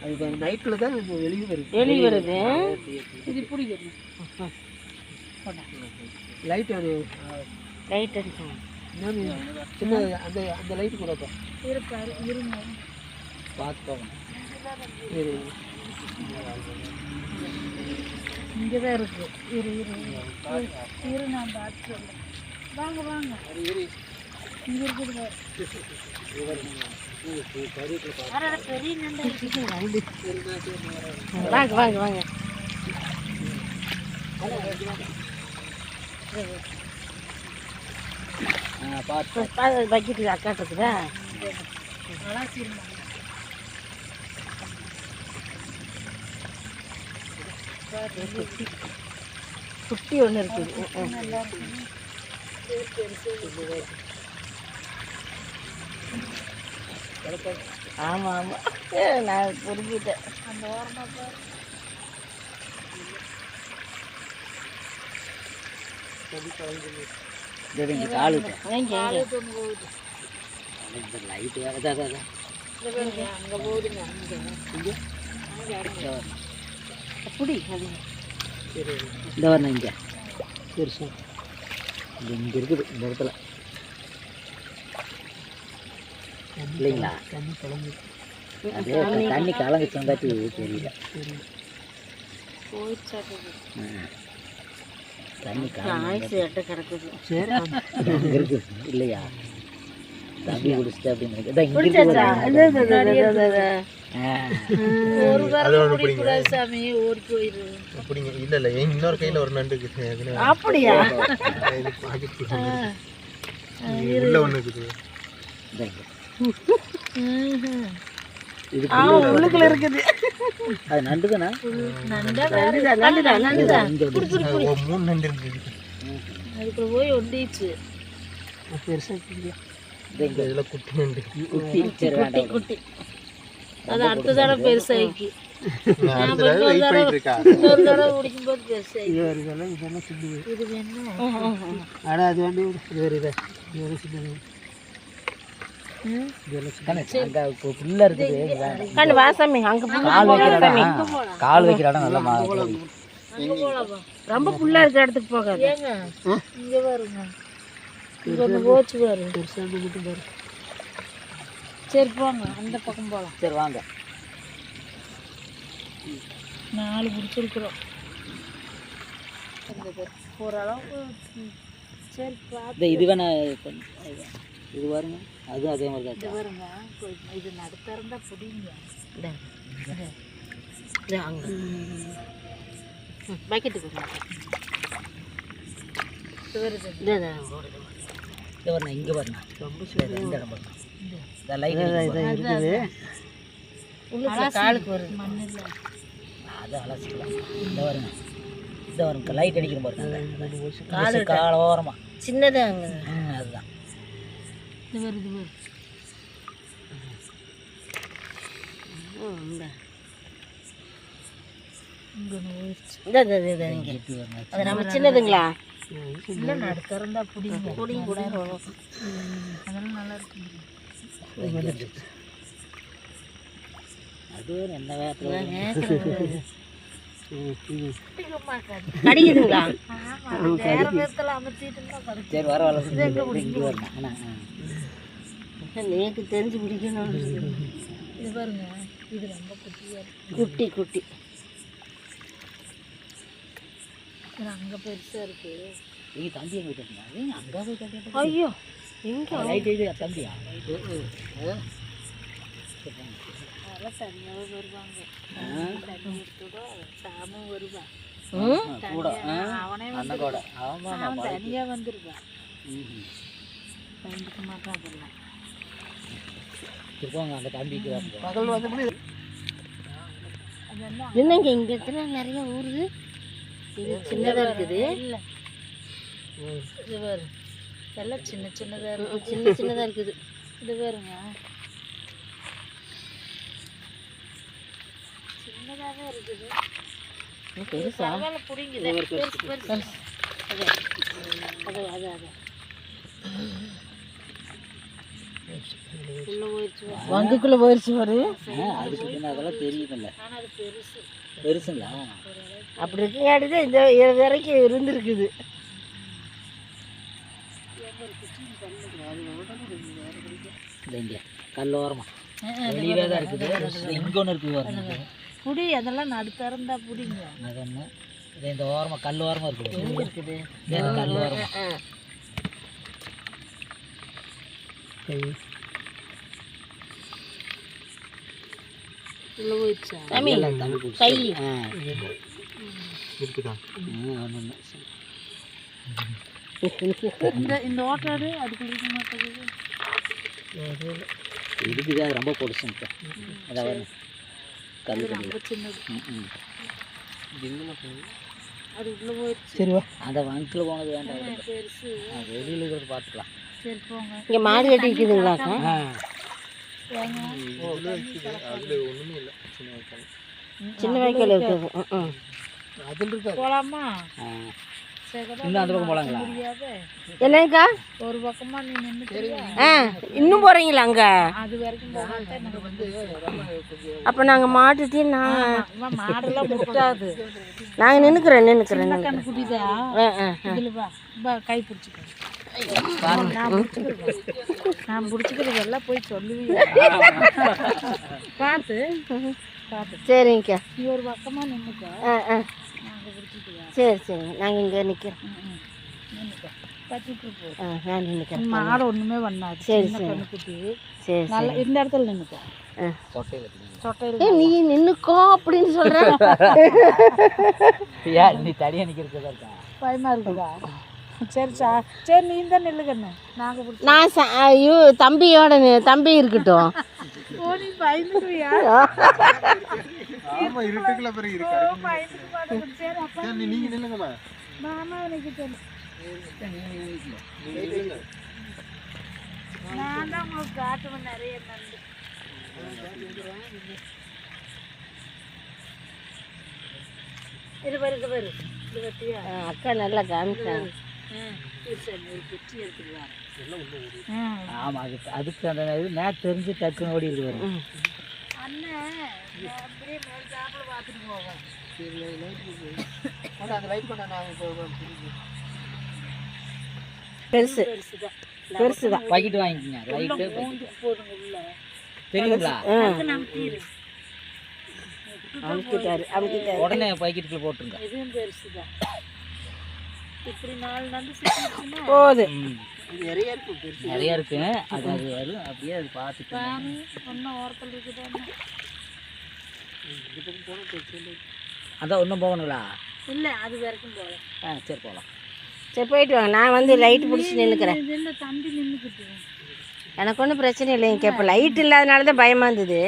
அது நைட்டில் தான் வெளியே வருது இது பிடிக்கிறது லைட் லைட் அடிக்கும் சின்ன அந்த அந்த லைட்டு கூட இருப்பாரு இருங்க பார்த்து இங்கே தான் இருக்கு இரு இரு இரு நான் பார்த்து சொல்கிறேன் வாங்க வாங்க இங்கே இருக்குது பெரிய நண்டு வாங்க வாங்க வாங்க பார்த்து பக்கெட்டு அக்காட்டுக்குதா குட்டி ஒன்று இருக்குது ஆமாம் ஆமாம் நான் புரிஞ்சுட்டேன் அந்த ஓரமாக லைட் வேறு அங்கே போகுதுங்க அப்படி இந்த வரணும் இங்கே பெருசு இங்கே இருக்குது இந்த இடத்துல இல்லைங்களா தண்ணி கலந்து அதே தண்ணி கலந்து சொந்தாட்டி தெரியல தண்ணி கலந்து கிடக்குது சரி இருக்குது இல்லையா தண்ணி குடிச்சிட்டு அப்படின்னு சாமி ஓடி போயிரு அப்படிங்க இல்லை இல்லை இன்னொரு கையில் ஒரு நண்டு இருக்குது அப்படியா உள்ள ஒன்று இருக்குது உள்ளுக்குள்ள இருக்குது அது நண்டு தானே மூணு நண்டு இருக்குது அதுக்குள்ள போய் ஒண்டிச்சு பெருசாக இதில் குட்டி நண்டு குட்டி குட்டி அது அடுத்த தடவை பெருசாகி ஒரு தடவை குடிக்கும்போது பெருசாகி இது வேணும் ஆனால் அது வேண்டி வேறு இதை வேறு சின்னது கால் வைக்கிற இடம் நல்லா ரொம்ப புல்லா இருக்கிற இடத்துக்கு போகாது இங்க பாருங்க இங்க ஒன்று போச்சு பாரு மட்டும் பாரு சரி போங்க அந்த பக்கம் போகலாம் சரி வாங்க 4 பிடிச்சிருக்குறோம் ஓரளவுக்கு சரி பார்த்து இது வேணா இது பாருங்க அது அதே மாதிரி தான் இது பாருங்க இது நடுத்தரந்தா பிடிங்க அங்கே பக்கெட்டுக்கு வரணும் இங்கே வரணும் இந்த இடம் வரணும் இந்த லைட் இருக்குது காலுக்கு வருது மண்ணில் அது அலசிக்கலாம் இந்த வருங்க இந்த வருங்க லைட் அடிக்கிற பாருங்க கால ஓரமாக சின்னதாங்க அதுதான் இது வருது அது நம்ம சின்னதுங்களா இல்லை நடுத்தரந்தா பிடிங்க பிடிங்க கூட அதெல்லாம் நல்லா இருக்கு அது என்ன வேகத்தில் கடிக்குதுங்களா வேற நேரத்தில் அமைச்சிட்டு சரி வர வரணும் நேக்கு தெரிஞ்சு பிடிக்கணும் இது பாருங்க இது ரொம்ப குட்டியாக குட்டி குட்டி அங்கே பெருசாக இருக்கு நீ தம்பி எங்கே போயிட்டு அங்கே போய் கட்டிட்டு ஐயோ எங்கே லைட் இது தம்பியா அதெல்லாம் தனியாகவே வருவாங்க தண்ணி எடுத்துட சாமும் வருவான் கூட அவனே அந்த கூட அவன் தனியாக வந்துருவான் கண்டுக்க மாட்டான் அதெல்லாம் திருப்பாங்க அந்த தம்பிக்கு பகல் வந்து என்னங்க இங்கே எத்தனை நிறைய ஊருது இது சின்னதாக இருக்குது இல்லை இது வேறு எல்லாம் சின்ன சின்னதாக இருக்குது சின்ன சின்னதாக இருக்குது இது வேறுங்க சின்னதாகவே இருக்குது பெருசா பிடிங்குது பெருசு பெருசு அது அது அது அது உள்ள வங்குக்குள்ளே போயிடுச்சு பாரு. அதுக்கு பின்ன அதெல்லாம் தெரியுமில்ல. ஆனால் அது பெருசு. பெருசுங்களா? அப்படி இருக்காடி தான் இந்த வரைக்கும் இருந்திருக்குது. இந்த இங்கே கல் ஓரமா வெளியவே தான் இருக்குது. இங்கே ஒன்று இருக்குது பாருங்க. புடி அதெல்லாம் நடுத்தரந்தா புடிங்க. அது ஒன்று. இது இந்த ஓரமாக கல் ஓரமாக இருக்குது. இருக்குது இந்த கல் ஓரமா. உள்ள போயிடுச்சா? கை இருக்குதா? இந்த ஓட்டாடு அதுக்குள்ள இருக்க மாட்டேங்குது. இருக்குது. அது ரொம்ப பொடிச்சுங்க. அதாவது கல் ரொம்ப சின்னது. அது உள்ள போயிடுச்சு. சரி வா. அந்த வங்கில் போனது வேண்டாம். பெருசு. வெளியில் இருக்கிறது பார்த்துக்கலாம். சரி போங்க. இங்கே மாடு கட்டி இருக்குதுங்களாக்கா? அதுல ஒண்ணுமே இல்லை. சின்ன வாய்க்கால் இருக்குது. அதில் இருக்கா? போலாமா? இன்னும் அந்த பக்கம் போகலாங்களா? முடியாது. என்னங்கக்கா? ஒரு பக்கமா நீ நின்றுக்கிறியா? இன்னும் போகிறீங்களா அங்கே? அது வரைக்கும் போகாட்டே நாங்கள் வந்து அப்போ நாங்கள் மாட்டுட்டி மாடெல்லாம் முட்டாது. நாங்கள் நின்றுக்கிறேன். கண்ணு குடிதா இதில் வா கை பிடிச்சிக்க. நான் பிடிச்சிக்கிறது எல்லாம் போய் சொல்லுவீங்க. பார்த்து சரிங்கக்கா. நீ ஒரு பக்கமா நின்றுக்க. நாங்கள் பிடிச்சிக்குவா. சரி நாங்கள் இங்கே நிற்கிறோம். நின்றுக்க கட்டிட்டு போ. நான் நின்றுக்கிறேன். மாடு ஒன்றுமே பண்ணாது. சரி கண்ணு குட்டி சரி நல்லா இந்த இடத்துல நின்றுக்க. சொட்டையில் நீ நின்றுக்கோ அப்படின்னு சொல்கிறேன். யார் நீ தனியாக நிற்கிறதா இருக்கா? பயமா இருக்குதா? சரி நீ தான் நில்லுக்கண்ணு. நாங்கள் பிடிச்சி நான் ஐயோ தம்பி இருக்கட்டும். ஓ நீ பயந்துக்குவியா? ஆமா, இருட்டுக்குள்ள பிறகு இருக்கு. சரி அப்பா சரி, நீங்க நில்லுங்கம்மா. மாமா எனக்கு நான் தான் உங்களுக்கு காட்டுவேன் நிறைய நண்டு. இது பாரு இது கட்டியா? அக்கா நல்லா காமிச்சாங்க. ஒரு குச்சி எடுத்துக்கலாம். ஆமாம், அதுக்கு அந்த இது நேரம் தெரிஞ்சு டக்குன்னு ஓடி இருக்கு. அண்ணன் அப்படியே மேல் சாப்பிட பார்த்துட்டு போவேன். அந்த லைட் பண்ண நான் பெருசுதான். பாக்கெட் வாங்கிக்கோங்க. லைட்டு போடுங்க உள்ள தெரியுங்களா? அமுக்கிட்டாரு. உடனே பாக்கெட்டுக்குள்ள போட்டுருங்க. இதுவும் பெருசுதான். இப்படி 4 நண்டு சுற்றிச்சுன்னா போகுது. நிறைய இருக்கு. பெருசு நிறைய இருக்கு. அது அப்படியே அது பார்த்துட்டு ஒன்றும் ஓரத்தில் இருக்குதான்னு அதான் ஒன்றும் போகணுங்களா? இல்லை அது வரைக்கும் போகல. சரி போகலாம். சரி போயிட்டு வாங்க. நான் வந்து லைட்டு பிடிச்சி நின்றுக்கிறேன். இல்லை தம்பி நின்றுக்கிட்டு எனக்கு ஒன்றும் பிரச்சனை இல்லைங்க. இப்போ லைட் இல்லாதனால தான் பயமாக இருந்தது.